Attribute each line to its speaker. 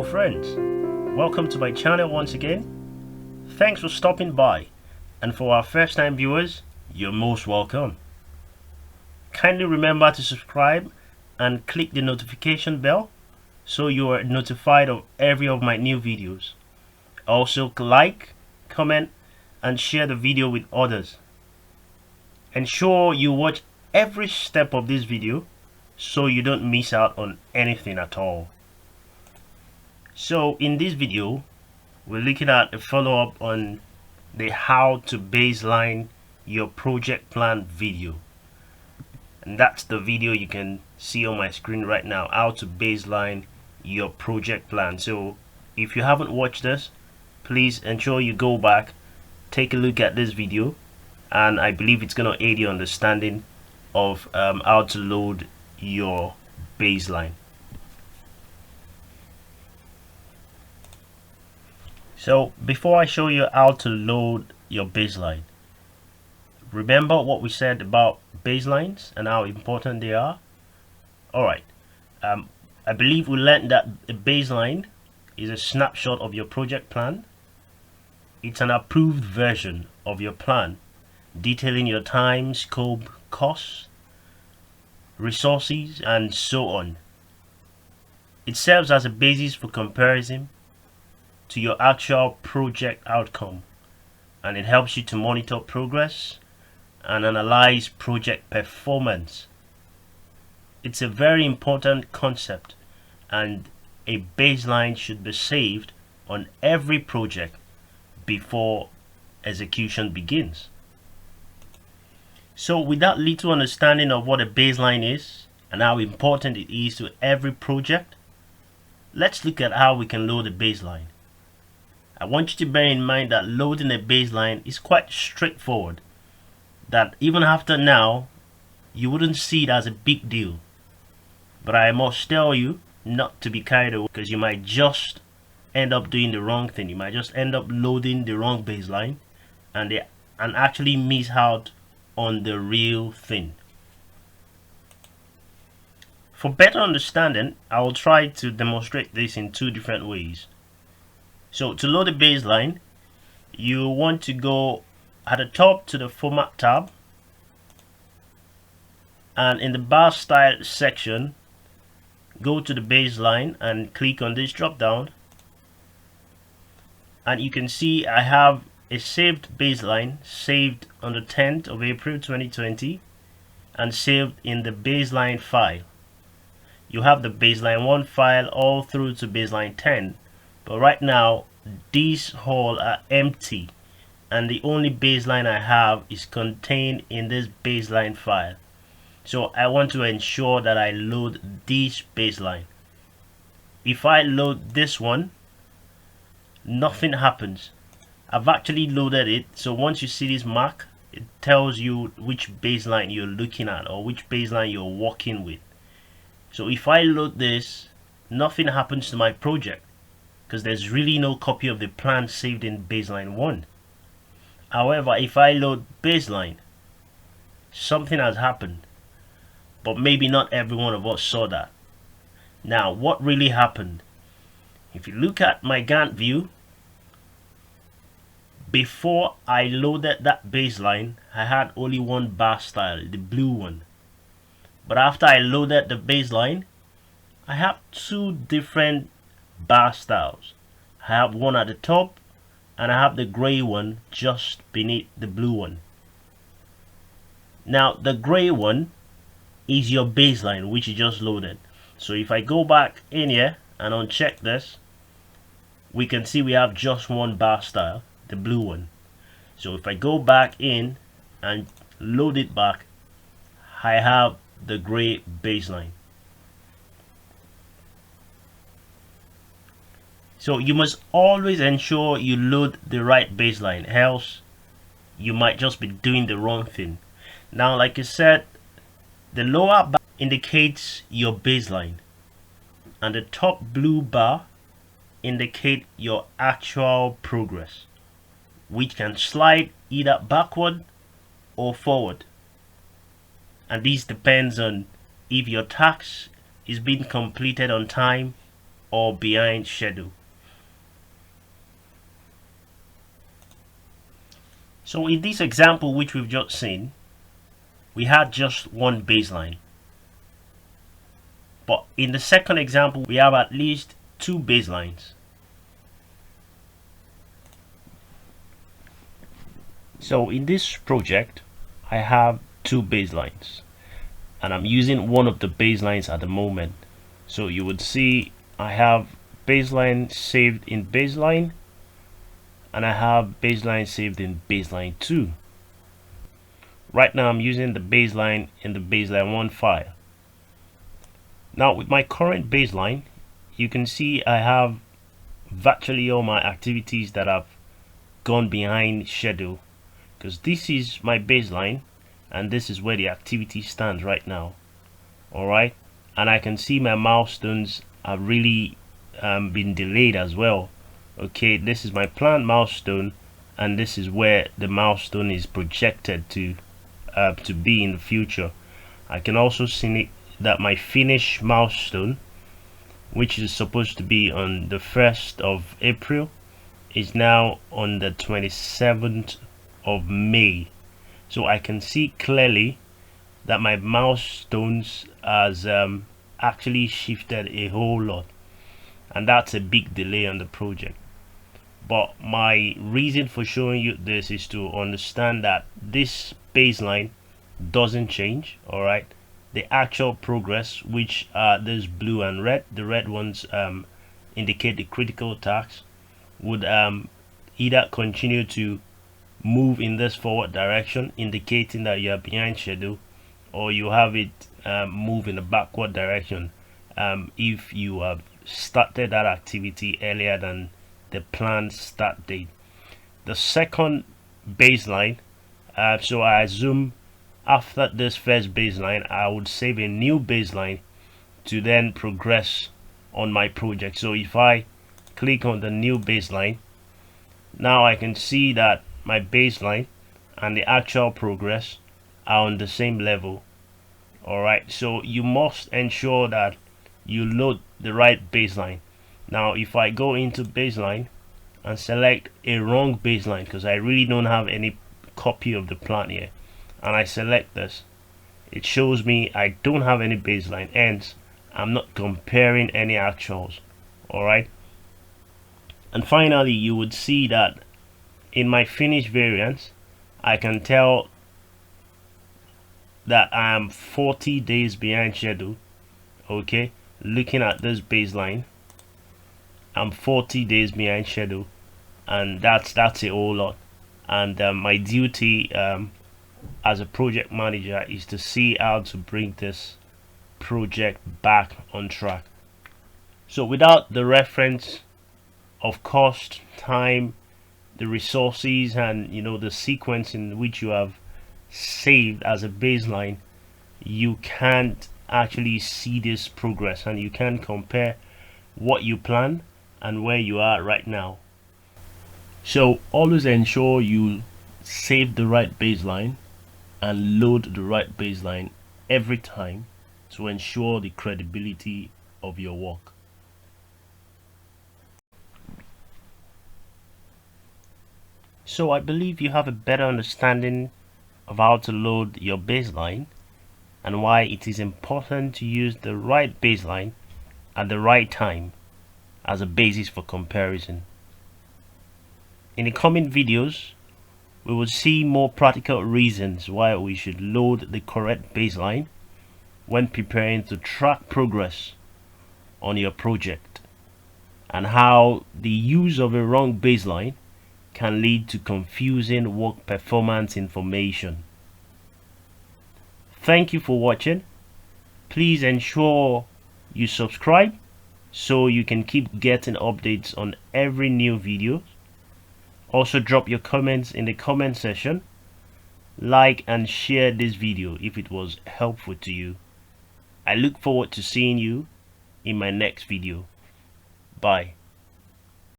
Speaker 1: friends, welcome to my channel once again. Thanks for stopping by, and for our first time viewers, you're most welcome. Kindly remember to subscribe and click the notification bell so you are notified of every of my new videos. Also like, comment and share the video with others. Ensure you watch every step of this video so you don't miss out on anything at all. So in this video, we're looking at a follow-up on the how to baseline your project plan video. And that's the video you can see on my screen right now, how to baseline your project plan. So if you haven't watched this, please ensure you go back, take a look at this video, and I believe it's going to aid your understanding of how to load your baseline. So before I show you how to load your baseline, remember what we said about baselines and how important they are? Alright, I believe we learned that a baseline is a snapshot of your project plan. It's an approved version of your plan detailing your time, scope, costs, resources, and so on. It serves as a basis for comparison to your actual project outcome, and it helps you to monitor progress and analyze project performance. It's a very important concept, and a baseline should be saved on every project before execution begins. So with that little understanding of what a baseline is and how important it is to every project, let's look at how we can load a baseline. I want you to bear in mind that loading a baseline is quite straightforward, that even after now you wouldn't see it as a big deal. But I must tell you not to be carried away, because you might just end up doing the wrong thing. You might just end up loading the wrong baseline and actually miss out on the real thing. For better understanding, I will try to demonstrate this in two different ways. So to load a baseline, you want to go at the top to the Format tab, and in the bar style section, go to the baseline and click on this drop down, and you can see I have a saved baseline saved on the 10th of April 2020 and saved in the baseline file. You have the baseline 1 file all through to baseline 10, but right now these all are empty and the only baseline I have is contained in this baseline file. So I want to ensure that I load this baseline. If I load this one, nothing happens. I've actually loaded it, so once you see this mark, it tells you which baseline you're looking at or which baseline you're working with. So if I load this, nothing happens to my project because there's really no copy of the plan saved in baseline 1. However, if I load baseline, something has happened, but maybe not every one of us saw that. Now, what really happened? If you look at my Gantt view, before I loaded that baseline, I had only one bar style, the blue one. But after I loaded the baseline, I have two different bar styles. I have one at the top and I have the gray one just beneath the blue one. Now the gray one is your baseline which you just loaded. So if I go back in here and uncheck this, we can see we have just one bar style, the blue one. So if I go back in and load it back, I have the gray baseline. So you must always ensure you load the right baseline, else you might just be doing the wrong thing. Now, like I said, the lower bar indicates your baseline and the top blue bar indicate your actual progress, which can slide either backward or forward. And this depends on if your task is being completed on time or behind schedule. So in this example which we've just seen, we had just one baseline. But in the second example, we have at least two baselines. So in this project, I have two baselines, and I'm using one of the baselines at the moment. So you would see I have baseline saved in baseline, and I have baseline saved in baseline 2. Right now I'm using the baseline in the baseline 1 file. Now with my current baseline, you can see I have virtually all my activities that have gone behind schedule, because this is my baseline and this is where the activity stands right now. Alright, and I can see my milestones have really been delayed as well. Okay, this is my planned milestone, and this is where the milestone is projected to be in the future. I can also see that my finish milestone, which is supposed to be on the 1st of April, is now on the 27th of May. So I can see clearly that my milestones has actually shifted a whole lot, and that's a big delay on the project. But my reason for showing you this is to understand that this baseline doesn't change. Alright, the actual progress, which are this blue and red, the red ones indicate the critical tasks, would either continue to move in this forward direction, indicating that you are behind schedule, or you have it move in the backward direction if you have started that activity earlier than the planned start date. The second baseline, so I assume after this first baseline I would save a new baseline to then progress on my project. So if I click on the new baseline, now I can see that my baseline and the actual progress are on the same level. Alright, so you must ensure that you load the right baseline. Now if I go into baseline and select a wrong baseline, because I really don't have any copy of the plan here, and I select this, it shows me I don't have any baseline, hence I'm not comparing any actuals. Alright, and finally you would see that in my finish variance I can tell that I am 40 days behind schedule. Okay, looking at this baseline, I'm 40 days behind schedule, and that's a whole lot. And my duty as a project manager is to see how to bring this project back on track. So without the reference of cost, time, the resources, and the sequence in which you have saved as a baseline, you can't actually see this progress, and you can compare what you plan and where you are right now. So always ensure you save the right baseline and load the right baseline every time to ensure the credibility of your work. So I believe you have a better understanding of how to load your baseline and why it is important to use the right baseline at the right time as a basis for comparison. In the coming videos, we will see more practical reasons why we should load the correct baseline when preparing to track progress on your project, and how the use of a wrong baseline can lead to confusing work performance information. Thank you for watching. Please ensure you subscribe so you can keep getting updates on every new video. Also drop your comments in the comment section. Like and share this video if it was helpful to you. I look forward to seeing you in my next video. Bye.